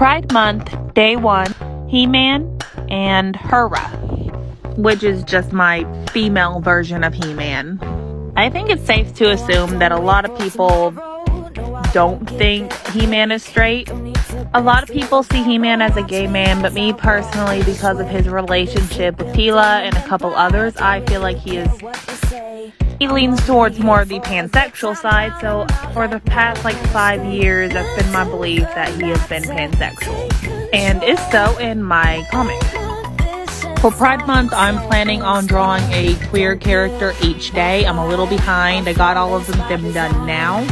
Pride Month, Day 1, Heman and Hera, which is just my female version of Heman. I think it's safe to assume that a lot of people don't think Heman is straight. A lot of people see Heman as a gay man, but me personally, because of his relationship with Tila and a couple others, I feel like he leans towards more of the pansexual side. So for the past 5 years, that's been my belief that he has been pansexual, and is so in my comics. For Pride Month, I'm planning on drawing a queer character each day. I'm a little behind. I got all of them done now.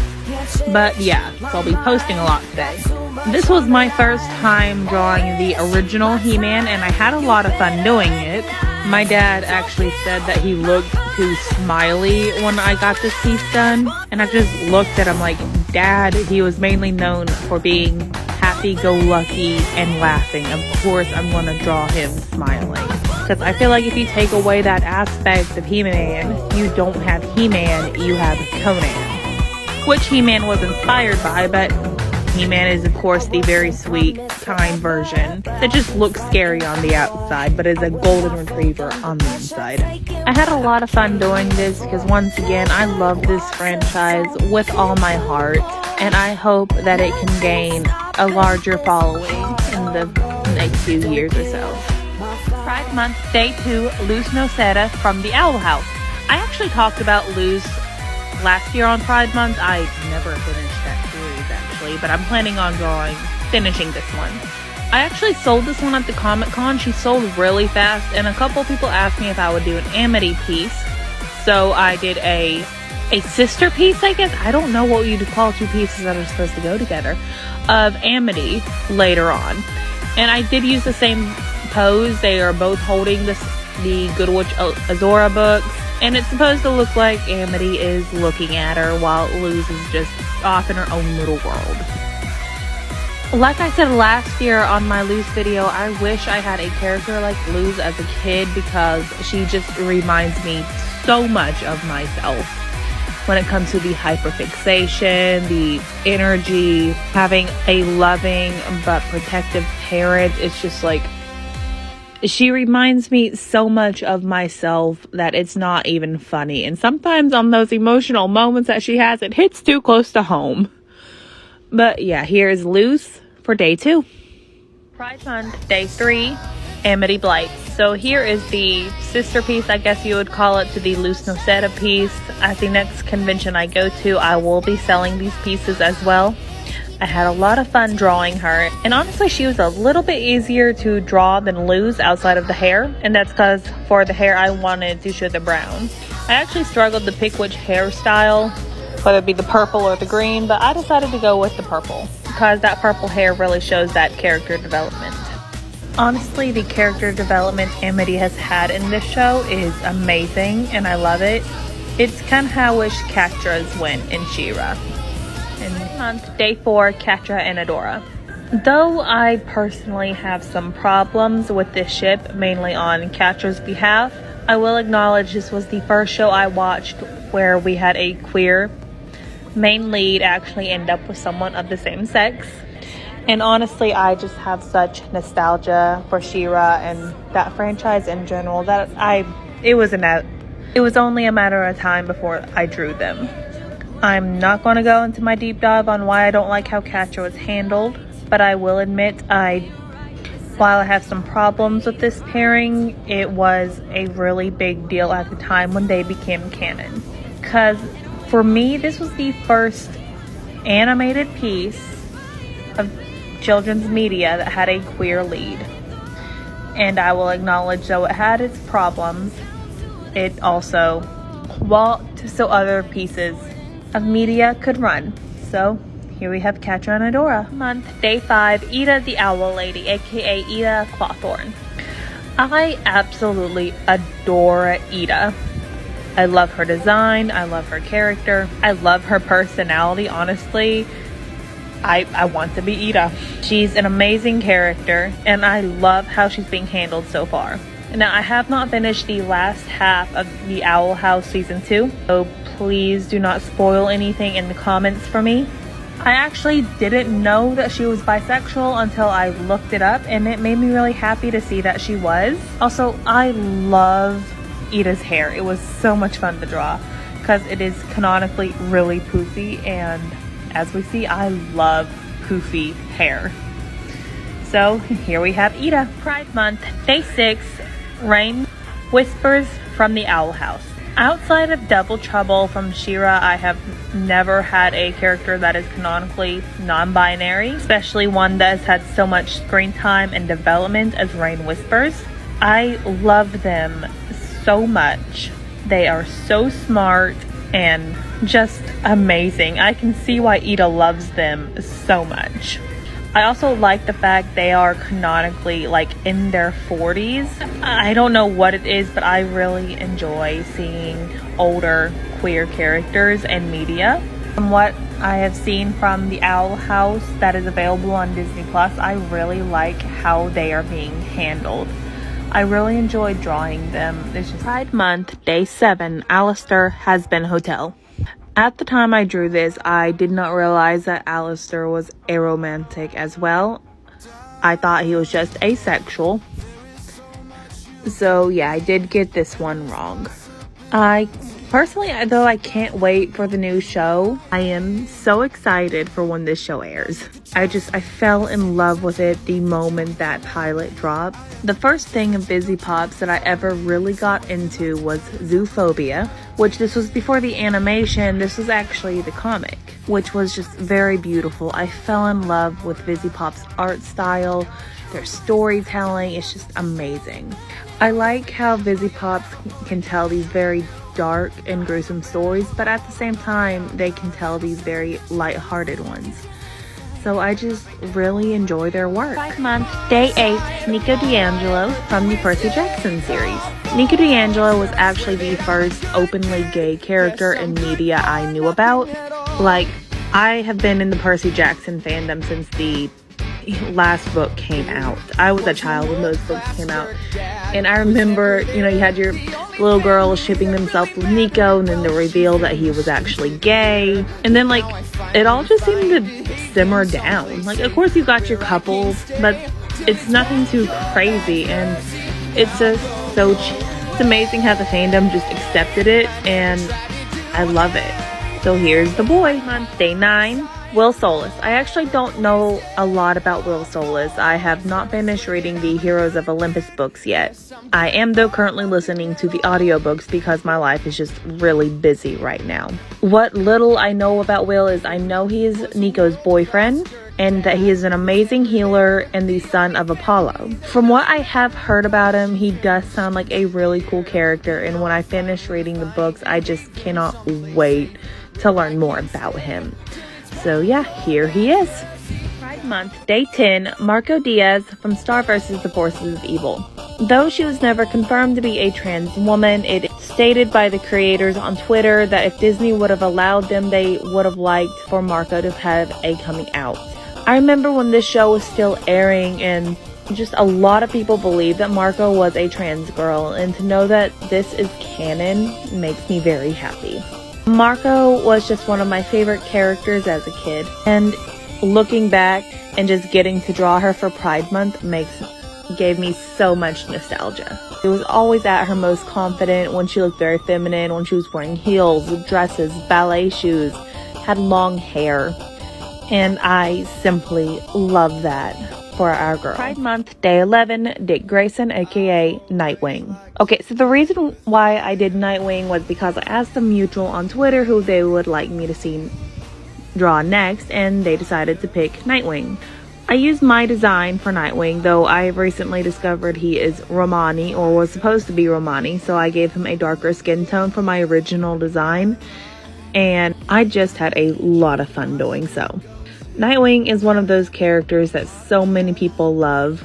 But yeah, so I'll be posting a lot today. This was my first time drawing the original He-Man, and I had a lot of fun doing it. My dad actually said that he looked too smiley when I got this piece done. And I just looked at him like, Dad, he was mainly known for being happy-go-lucky and laughing. Of course, I'm going to draw him smiling. Because I feel like if you take away that aspect of He-Man, you don't have He-Man, you have Conan. Which He-Man was inspired by, but He-Man is of course the very sweet, kind version that just looks scary on the outside, but is a golden retriever on the inside. I had a lot of fun doing this because once again, I love this franchise with all my heart, and I hope that it can gain a larger following in the next few years or so. Pride Month, Day 2, Luz Nocera from the Owl House. I actually talked about Luz last year on Pride Month. I never finished that series actually, but I'm planning on finishing this one. I actually sold this one at the Comic-Con. She sold really fast, and a couple people asked me if I would do an Amity piece. So I did a sister piece, I guess. I don't know what you'd call two pieces that are supposed to go together, of Amity later on. And I did use the same pose. They are both holding the Good Witch Azora books. And it's supposed to look like Amity is looking at her while Luz is just off in her own little world. Like I said last year on my Luz video, I wish I had a character like Luz as a kid because she just reminds me so much of myself. When it comes to the hyperfixation, the energy, having a loving but protective parent, it's just like, she reminds me so much of myself that it's not even funny. And sometimes on those emotional moments that she has, it hits too close to home. But yeah, here's Luz for Day 2. Pride Month, Day 3, Amity Blight. So here is the sister piece, I guess you would call it, to the Luz Nocera piece. At the next convention I go to, I will be selling these pieces as well. I had a lot of fun drawing her, and honestly she was a little bit easier to draw than Luz outside of the hair, and that's because for the hair I wanted to show the brown. I actually struggled to pick which hairstyle, whether it be the purple or the green, but I decided to go with the purple because that purple hair really shows that character development. Honestly, the character development Amity has had in this show is amazing, and I love it. It's kind of how I wish Catra's went in She-Ra. Month, Day 4, Catra and Ana. Though I personally have some problems with this ship, mainly on Catra's behalf, I will acknowledge this was the first show I watched where we had a queer main lead actually end up with someone of the same sex. And honestly, I just have such nostalgia for She-Ra and that franchise in general that it was only a matter of time before I drew them. I'm not going to go into my deep dive on why I don't like how Catra was handled, but I will admit while I have some problems with this pairing, it was a really big deal at the time when they became canon. Because for me, this was the first animated piece of children's media that had a queer lead. And I will acknowledge, though it had its problems, it also walked so other pieces of media could run. So here we have Catra and Ana. Month, Day 5, Ida the Owl Lady, aka Ida Clawthorne. I absolutely adore Ida. I love her design, I love her character, I love her personality. Honestly, I want to be Ida. She's an amazing character, and I love how she's being handled so far. Now, I have not finished the last half of the Owl House Season 2, so please do not spoil anything in the comments for me. I actually didn't know that she was bisexual until I looked it up, and it made me really happy to see that she was. Also, I love Ida's hair. It was so much fun to draw because it is canonically really poofy, and as we see, I love poofy hair. So here we have Ida. Pride Month, Day 6, Rain Whispers from the Owl House. Outside of Double Trouble from She-Ra, I have never had a character that is canonically non-binary, especially one that has had so much screen time and development as Rain Whispers. I love them so much. They are so smart and just amazing. I can see why Ida loves them so much. I also like the fact they are canonically like in their 40s. I don't know what it is, but I really enjoy seeing older queer characters in media. From what I have seen from the Owl House that is available on Disney Plus, I really like how they are being handled. I really enjoy drawing them. This is Pride Month, Day 7, Alistair Has Been Hotel. At the time I drew this, I did not realize that Alistair was aromantic as well. I thought he was just asexual. So yeah, I did get this one wrong. I personally, though, I can't wait for the new show. I am so excited for when this show airs. I fell in love with it the moment that pilot dropped. The first thing of Busy Pops that I ever really got into was Zoophobia, which this was before the animation. This was actually the comic, which was just very beautiful. I fell in love with Busy Pop's art style, their storytelling. It's just amazing. I like how Busy Pops can tell these very dark and gruesome stories, but at the same time, they can tell these very light-hearted ones. So I just really enjoy their work. Pride Month, Day 8, Nico D'Angelo from the Percy Jackson series. Nico D'Angelo was actually the first openly gay character in media I knew about. Like, I have been in the Percy Jackson fandom since the last book came out. I was a child when those books came out, and I remember, you had your little girl shipping themselves with Nico, and then the reveal that he was actually gay, and then like it all just seemed to simmer down. Like, of course you got your couples, but it's nothing too crazy, and it's just so it's amazing how the fandom just accepted it, and I love it. So here's the boy month, Day 9, Will Solace. I actually don't know a lot about Will Solace. I have not finished reading the Heroes of Olympus books yet. I am though currently listening to the audiobooks because my life is just really busy right now. What little I know about Will is I know he is Nico's boyfriend and that he is an amazing healer and the son of Apollo. From what I have heard about him, he does sound like a really cool character, and when I finish reading the books, I just cannot wait to learn more about him. So yeah, here he is. Pride Month, Day 10, Marco Diaz from Star vs. the Forces of Evil. Though she was never confirmed to be a trans woman, it is stated by the creators on Twitter that if Disney would have allowed them, they would have liked for Marco to have a coming out. I remember when this show was still airing, and just a lot of people believed that Marco was a trans girl, and to know that this is canon makes me very happy. Marco was just one of my favorite characters as a kid, and looking back and just getting to draw her for Pride Month gave me so much nostalgia. It was always at her most confident, when she looked very feminine, when she was wearing heels, dresses, ballet shoes, had long hair, and I simply love that for our girl. Pride Month, Day 11, Dick Grayson, aka Nightwing. Okay, so the reason why I did Nightwing was because I asked a mutual on Twitter who they would like me to see draw next, and they decided to pick Nightwing. I used my design for Nightwing, though I have recently discovered he is Romani, or was supposed to be Romani, so I gave him a darker skin tone for my original design, and I just had a lot of fun doing so. Nightwing is one of those characters that so many people love,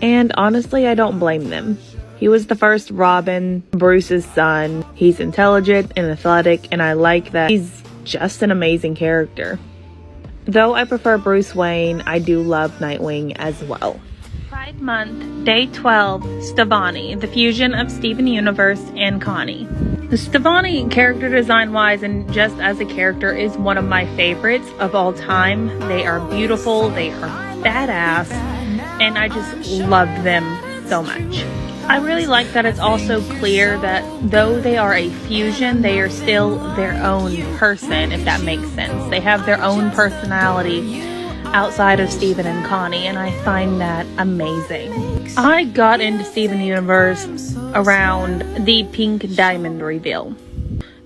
and honestly, I don't blame them. He was the first Robin, Bruce's son. He's intelligent and athletic, and I like that he's just an amazing character. Though I prefer Bruce Wayne, I do love Nightwing as well. Pride Month, Day 12, Stevonnie, the fusion of Steven Universe and Connie. Stevonnie, character design wise and just as a character, is one of my favorites of all time. They are beautiful, they are badass, and I just love them so much. I really like that it's also clear that though they are a fusion, they are still their own person, if that makes sense. They have their own personality outside of Steven and Connie, and I find that amazing. I got into Steven Universe around the Pink Diamond reveal.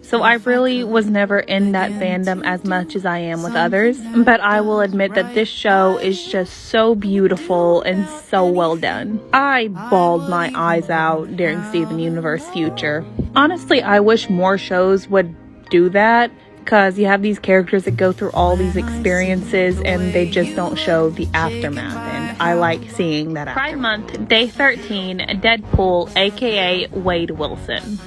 So I really was never in that fandom as much as I am with others, but I will admit that this show is just so beautiful and so well done. I bawled my eyes out during Steven Universe Future. Honestly, I wish more shows would do that, because you have these characters that go through all these experiences and they just don't show the aftermath, and I like seeing that aftermath. Pride Month, Day 13, Deadpool, aka Wade Wilson.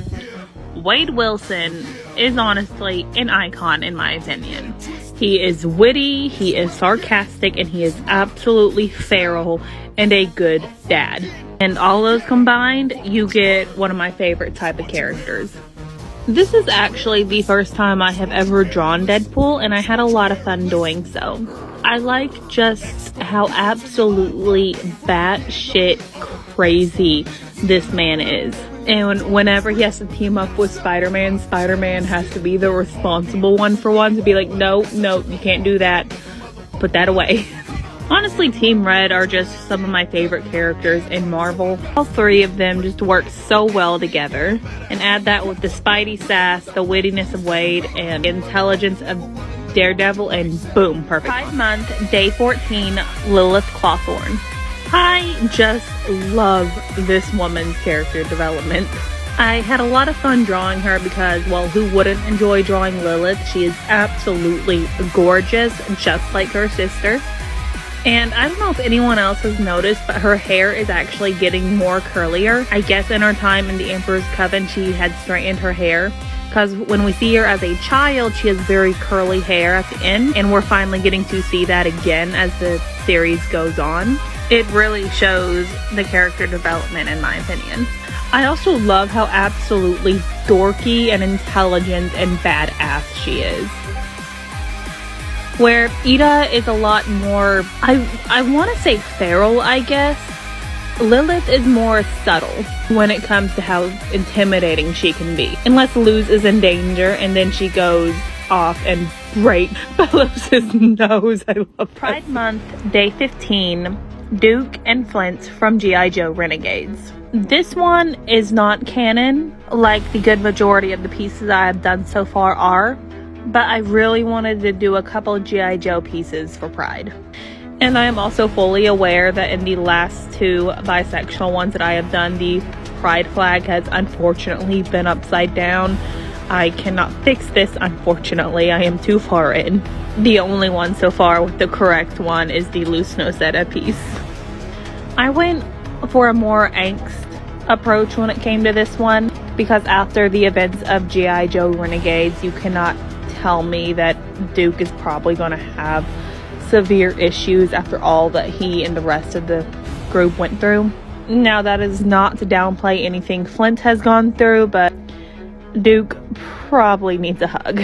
Wade Wilson is honestly an icon in my opinion. He is witty, he is sarcastic, and he is absolutely feral and a good dad. And all those combined, you get one of my favorite type of characters. This is actually the first time I have ever drawn Deadpool, and I had a lot of fun doing so. I like just how absolutely batshit crazy this man is. And whenever he has to team up with Spider-Man, Spider-Man has to be the responsible one for once to be like, no, you can't do that. Put that away. Honestly, Team Red are just some of my favorite characters in Marvel. All three of them just work so well together. And add that with the Spidey sass, the wittiness of Wade, and intelligence of Daredevil, and boom, perfect. Pride Month, Day 14, Lilith Clawthorne. I just love this woman's character development. I had a lot of fun drawing her because, well, who wouldn't enjoy drawing Lilith? She is absolutely gorgeous, just like her sister. And I don't know if anyone else has noticed, but her hair is actually getting more curlier. I guess in her time in the Emperor's Coven, she had straightened her hair. Because when we see her as a child, she has very curly hair at the end. And we're finally getting to see that again as the series goes on. It really shows the character development, in my opinion. I also love how absolutely dorky and intelligent and badass she is. Where Ida is a lot more, I want to say feral, I guess. Lilith is more subtle when it comes to how intimidating she can be. Unless Luz is in danger and then she goes off and breaks Bellows' nose. I love Pride Month, Day 15, Duke and Flint from G.I. Joe Renegades. This one is not canon, like the good majority of the pieces I have done so far are. But I really wanted to do a couple of G.I. Joe pieces for Pride. And I am also fully aware that in the last two bisexual ones that I have done, the Pride flag has unfortunately been upside down. I cannot fix this, unfortunately. I am too far in. The only one so far with the correct one is the loose Nocera piece. I went for a more angst approach when it came to this one, because after the events of G.I. Joe Renegades, you cannot tell me that Duke is probably going to have severe issues after all that he and the rest of the group went through. Now, that is not to downplay anything Flint has gone through, but Duke probably needs a hug.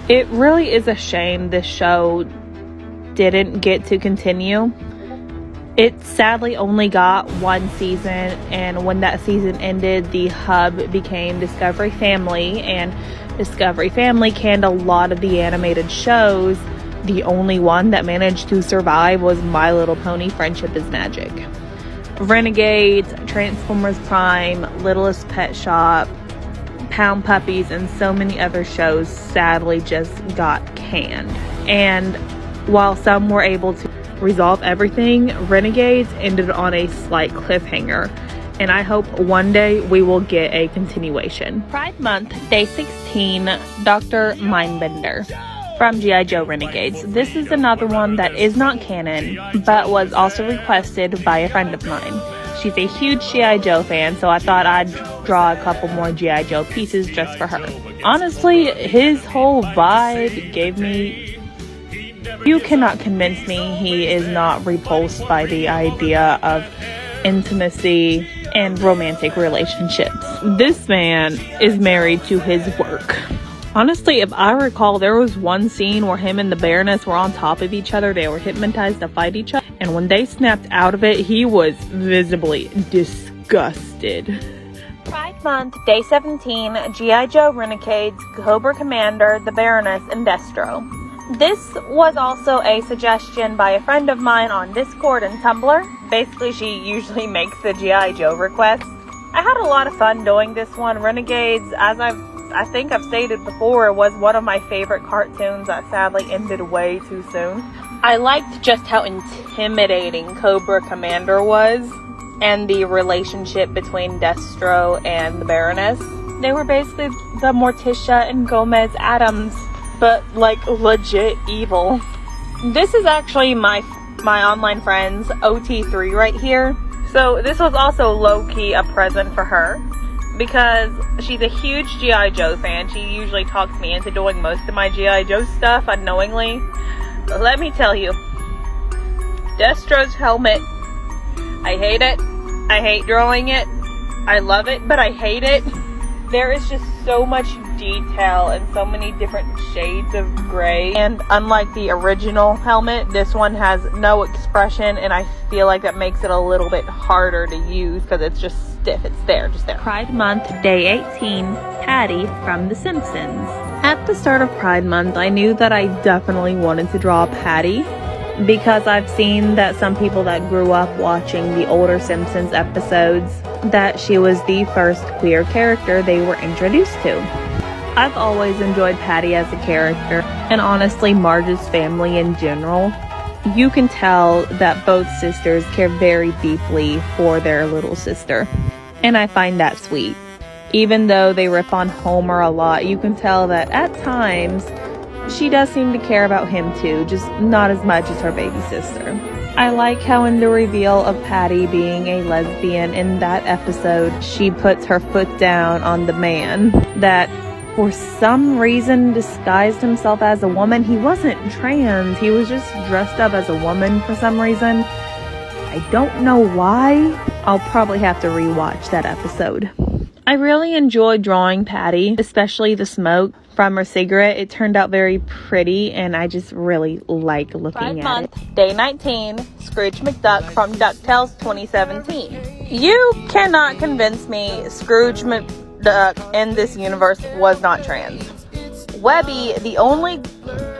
It really is a shame this show didn't get to continue. It sadly only got one season, and when that season ended, the hub became Discovery Family, and Discovery Family canned a lot of the animated shows. The only one that managed to survive was My Little Pony: Friendship is Magic. Renegades, Transformers Prime, Littlest Pet Shop, Pound Puppies, and so many other shows sadly just got canned. And while some were able to resolve everything, Renegades ended on a slight cliffhanger. And I hope one day we will get a continuation. Pride Month, Day 16, Dr. Mindbender from G.I. Joe Renegades. This is another one that is not canon, but was also requested by a friend of mine. She's a huge G.I. Joe fan, so I thought I'd draw a couple more G.I. Joe pieces just for her. Honestly, his whole vibe gave me... You cannot convince me he is not repulsed by the idea of intimacy and romantic relationships. This man is married to his work. Honestly, if I recall, there was one scene where him and the Baroness were on top of each other. They were hypnotized to fight each other. And when they snapped out of it, he was visibly disgusted. Pride Month, Day 17, G.I. Joe, Renegades, Cobra Commander, the Baroness, and Destro. This was also a suggestion by a friend of mine on Discord and Tumblr. Basically, she usually makes the G.I. Joe requests. I had a lot of fun doing this one. Renegades, as I think I've stated before, was one of my favorite cartoons that sadly ended way too soon. I liked just how intimidating Cobra Commander was, and the relationship between Destro and the Baroness. They were basically the Morticia and Gomez Adams, but like legit evil. This is actually my online friend's OT3 right here. So this was also low-key a present for her, because she's a huge G.I. Joe fan. She usually talks me into doing most of my G.I. Joe stuff unknowingly. But let me tell you, Destro's helmet, I hate it. I hate drawing it. I love it, but I hate it. There is just so much detail and so many different shades of gray. And unlike the original helmet, this one has no expression, and I feel like that makes it a little bit harder to use because it's just stiff. It's there, just there. Pride Month, Day 18, Patty from The Simpsons. At the start of Pride Month, I knew that I definitely wanted to draw Patty, because I've seen that some people that grew up watching the older Simpsons episodes, that she was the first queer character they were introduced to. I've always enjoyed Patty as a character, and honestly Marge's family in general. You can tell that both sisters care very deeply for their little sister, and I find that sweet. Even though they rip on Homer a lot, you can tell that at times she does seem to care about him too, just not as much as her baby sister. I like how in the reveal of Patty being a lesbian in that episode, she puts her foot down on the man that for some reason disguised himself as a woman. He wasn't trans, he was just dressed up as a woman for some reason. I don't know why. I'll probably have to rewatch that episode. I really enjoyed drawing Patty, especially the smoke from her cigarette. It turned out very pretty, and I just really like looking at it. Day 19, Scrooge McDuck from DuckTales 2017. You cannot convince me Scrooge McDuck in this universe was not trans. Webby, the only,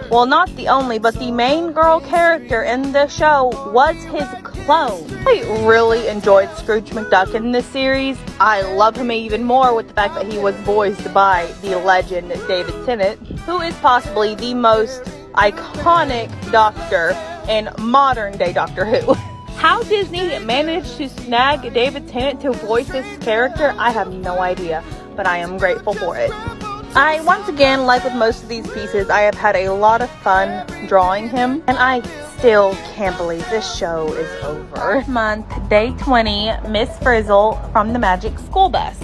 well, not the only, but the main girl character in the show was his clone. I really enjoyed Scrooge McDuck in this series. I love him even more with the fact that he was voiced by the legend David Tennant, who is possibly the most iconic Doctor in modern day Doctor Who. How Disney managed to snag David Tennant to voice this character, I have no idea, but I am grateful for it. Once again, like with most of these pieces, I have had a lot of fun drawing him, and I still can't believe this show is over. Month, Day 20, Miss Frizzle from the Magic School Bus.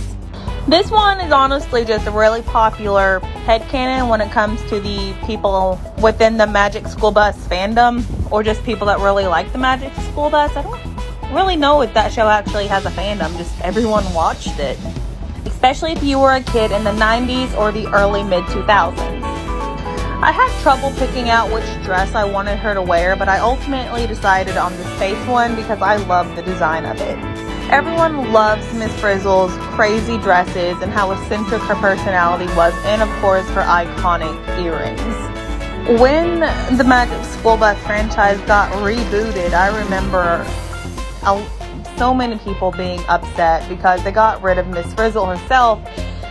This one is honestly just a really popular headcanon when it comes to the people within the Magic School Bus fandom, or just people that really like the Magic School Bus. I don't really know if that show actually has a fandom, just everyone watched it. Especially if you were a kid in the 90s or the early mid-2000s. I had trouble picking out which dress I wanted her to wear, but I ultimately decided on the space one because I love the design of it. Everyone loves Miss Frizzle's crazy dresses and how eccentric her personality was, and of course her iconic earrings. When the Magic School Bus franchise got rebooted, I remember so many people being upset because they got rid of Miss Frizzle herself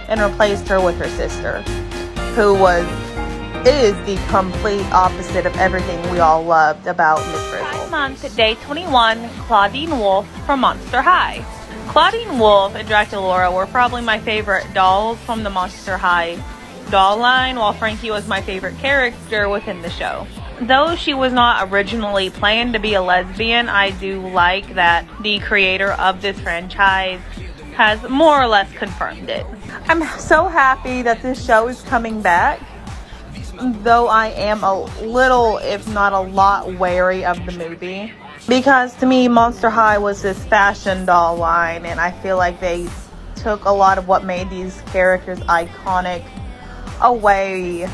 and replaced her with her sister, who is the complete opposite of everything we all loved about Miss Frizzle. Pride Month, Day 21, Claudine Wolf from Monster High. Claudine Wolf and Draculaura were probably my favorite dolls from the Monster High doll line, while Frankie was my favorite character within the show. Though she was not originally planned to be a lesbian, I do like that the creator of this franchise has more or less confirmed it. I'm so happy that this show is coming back, though I am a little, if not a lot, wary of the movie. Because to me, Monster High was this fashion doll line, and I feel like they took a lot of what made these characters iconic away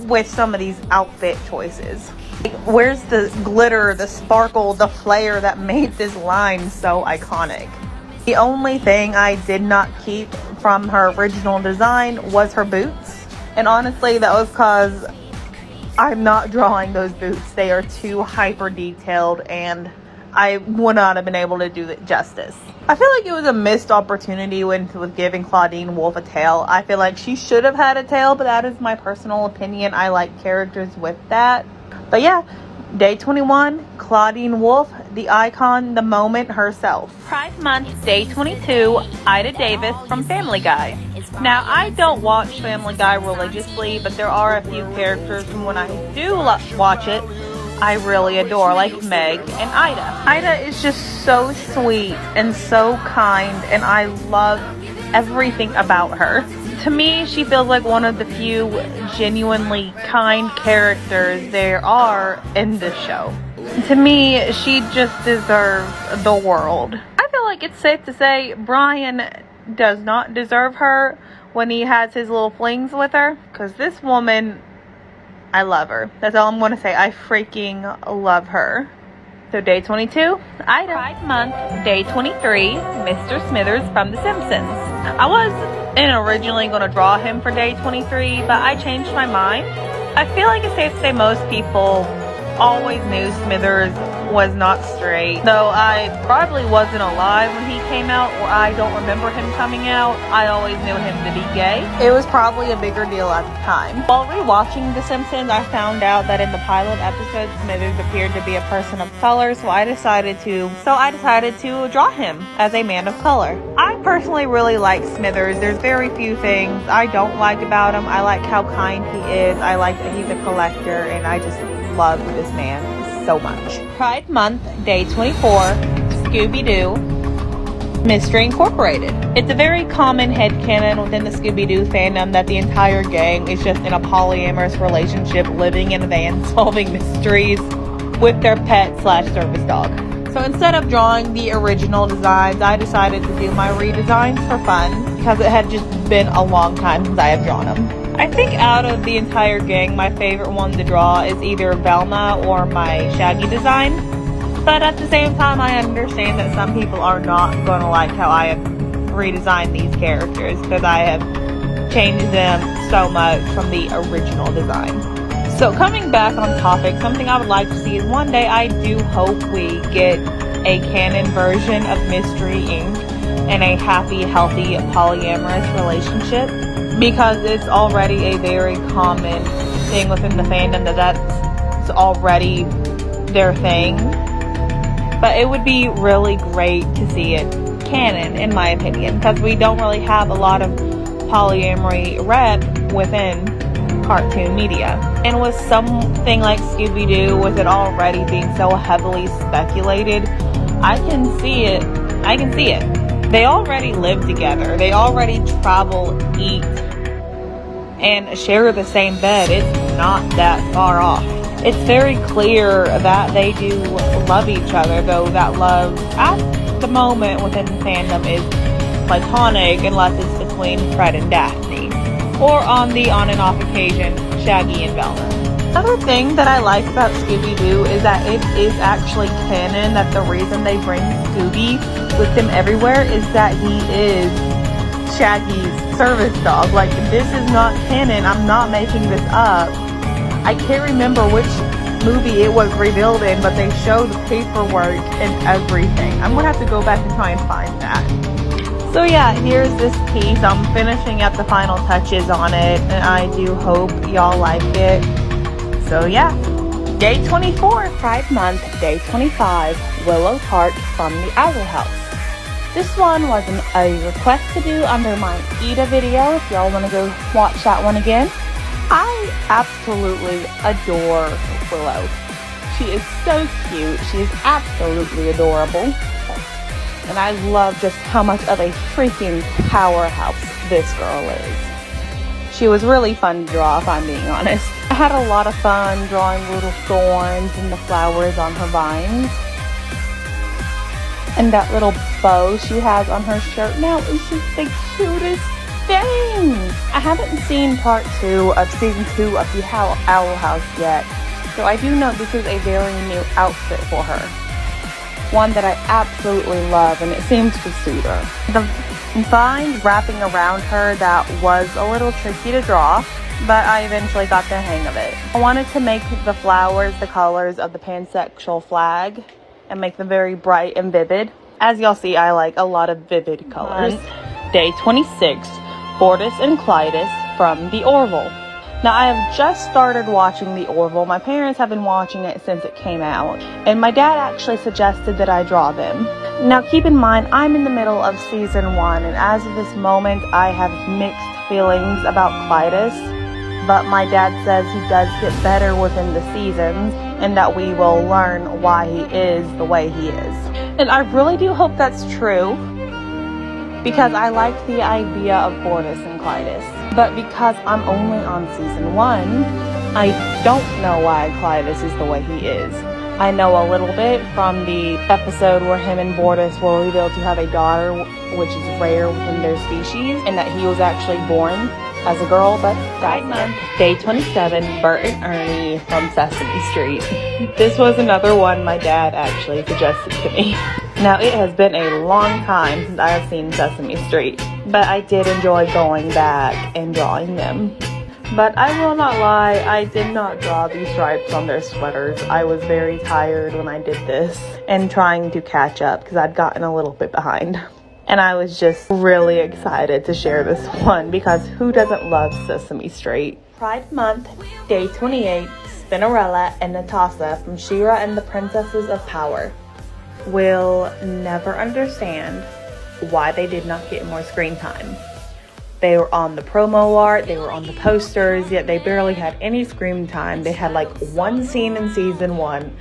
with some of these outfit choices. Like, where's the glitter, the sparkle, the flair that made this line so iconic? The only thing I did not keep from her original design was her boots. And honestly, that was because I'm not drawing those boots. They are too hyper detailed and I would not have been able to do it justice. I feel like it was a missed opportunity with giving Claudine Wolf a tail. I feel like she should have had a tail, but that is my personal opinion. I like characters with that. But yeah, day 21, Claudine Wolf, the icon, the moment herself. Pride Month, day 22, Ida Davis from Family Guy. Now, I don't watch Family Guy religiously, but there are a few characters from when I do watch it I really adore, like Meg and Ida. Ida is just so sweet and so kind, and I love everything about her. To me, she feels like one of the few genuinely kind characters there are in this show. To me, she just deserves the world. I feel like it's safe to say Brian does not deserve her when he has his little flings with her, because this woman, I love her. That's all I'm going to say. I freaking love her. So day 22, Ida. Pride Month, day 23, Mr. Smithers from The Simpsons. I wasn't originally going to draw him for day 23, but I changed my mind. I feel like it's safe to say most people always knew Smithers was not straight. Though I probably wasn't alive when he came out, or I don't remember him coming out, I always knew him to be gay. It was probably a bigger deal at the time. While rewatching The Simpsons, I found out that in the pilot episode, Smithers appeared to be a person of color, so I decided to draw him as a man of color. I personally really like Smithers. There's very few things I don't like about him. I like how kind he is. I like that he's a collector, and I just love this man so much. Pride Month, day 24, ScoobyDoo Mystery Incorporated. It's a very common headcanon within the Scooby-Doo fandom that the entire gang is just in a polyamorous relationship, living in a van, solving mysteries with their pet/service dog. So instead of drawing the original designs, I decided to do my redesigns for fun, because it had just been a long time since I have drawn them. I think out of the entire gang, my favorite one to draw is either Velma or my Shaggy design. But at the same time, I understand that some people are not going to like how I have redesigned these characters, because I have changed them so much from the original design. So coming back on topic, something I would like to see is one day I do hope we get a canon version of Mystery Inc. and a happy, healthy, polyamorous relationship. Because it's already a very common thing within the fandom that's already their thing. But it would be really great to see it canon, in my opinion, because we don't really have a lot of polyamory rep within cartoon media. And with something like Scooby-Doo, with it already being so heavily speculated, I can see it. They already live together. They already travel, eat, and share the same bed. It's not that far off. It's very clear that they do love each other, though that love at the moment within the fandom is platonic, unless it's between Fred and Daphne, or on and off occasion, Shaggy and Velma. Another thing that I like about Scooby-Doo is that it is actually canon that the reason they bring Scooby with them everywhere is that he is Shaggy's service dog. Like, this is not canon. I'm not making this up. I can't remember which movie it was revealed in, but they show the paperwork and everything. I'm gonna have to go back and try and find that. So yeah, here's this piece. I'm finishing up the final touches on it, and I do hope y'all like it. So yeah, day 24, Pride Month, day 25, Willow Park from the Owl House. This one was a request to do under my Ida video, if y'all want to go watch that one again. I absolutely adore Willow. She is so cute. She is absolutely adorable. And I love just how much of a freaking powerhouse this girl is. She was really fun to draw, if I'm being honest. I had a lot of fun drawing little thorns and the flowers on her vines. And that little bow she has on her shirt now is just the cutest thing. I haven't seen part 2 of season 2 of the Owl House yet, so I do know this is a very new outfit for her. One that I absolutely love, and it seems to suit her. The vines wrapping around her, that was a little tricky to draw, but I eventually got the hang of it. I wanted to make the flowers the colors of the pansexual flag and make them very bright and vivid. As y'all see, I like a lot of vivid colors. Day 26, Bortus and Clytus from the Orville. Now, I have just started watching the Orville. My parents have been watching it since it came out, and my dad actually suggested that I draw them. Now, keep in mind, I'm in the middle of season 1, and as of this moment, I have mixed feelings about Clytus. But my dad says he does get better within the seasons, and that we will learn why he is the way he is. And I really do hope that's true, because I like the idea of Bortus and Clytus. But because I'm only on season 1, I don't know why Clytus is the way he is. I know a little bit from the episode where him and Bortus were revealed to have a daughter, which is rare within their species, and that he was actually born as a girl, but Pride Month. Day 27, Bert and Ernie from Sesame Street. This was another one my dad actually suggested to me. Now, it has been a long time since I have seen Sesame Street, but I did enjoy going back and drawing them. But I will not lie, I did not draw these stripes on their sweaters. I was very tired when I did this and trying to catch up because I'd gotten a little bit behind. And I was just really excited to share this one because who doesn't love Sesame Street? Pride Month, Day 28, Cinderella and Natasha from She-Ra and the Princesses of Power. Will never understand why they did not get more screen time. They were on the promo art, they were on the posters, yet they barely had any screen time. They had like one scene in season 1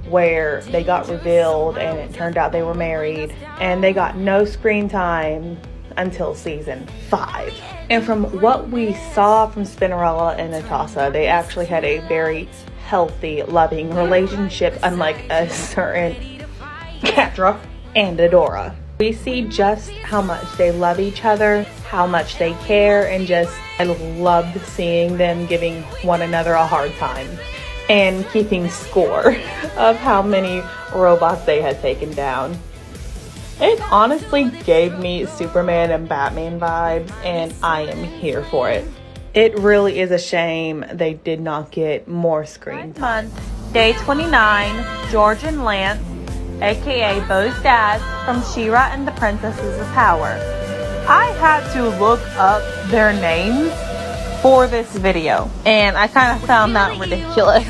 where they got revealed and it turned out they were married, and they got no screen time until season 5. And from what we saw from Cinderella and Natasha, they actually had a very healthy, loving relationship, unlike a certain Catra and Ana. We see just how much they love each other, how much they care, and just I loved seeing them giving one another a hard time and keeping score of how many robots they had taken down. It honestly gave me Superman and Batman vibes, and I am here for it. It really is a shame they did not get more screen time. Day 29, George and Lance, aka Beau's dad, from She-Ra and the Princesses of Power. I had to look up their names for this video, and I kind of found that ridiculous.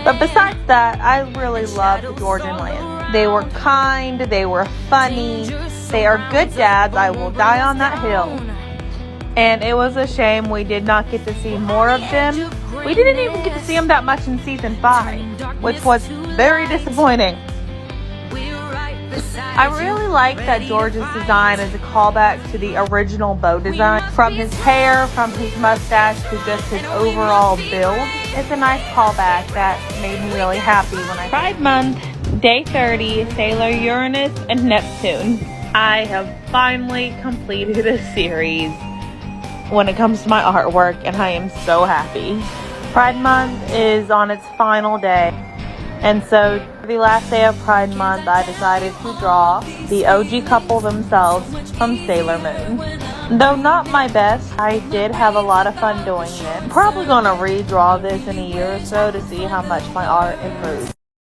But besides that, I really loved George and Lance. They were kind, they were funny, they are good dads, I will die on that hill. And it was a shame we did not get to see more of them. We didn't even get to see them that much in season 5, which was very disappointing. I really like that George's design is a callback to the original Beau design. From his hair, from his mustache, to just his overall build. It's a nice callback that made me really happy when I... Pride Month, Day 30, Sailor Uranus and Neptune. I have finally completed a series when it comes to my artwork, and I am so happy. Pride Month is on its final day. And so, for the last day of Pride Month, I decided to draw the OG couple themselves from Sailor Moon. Though not my best, I did have a lot of fun doing it. I'm probably going to redraw this in a year or so to see how much my art improves.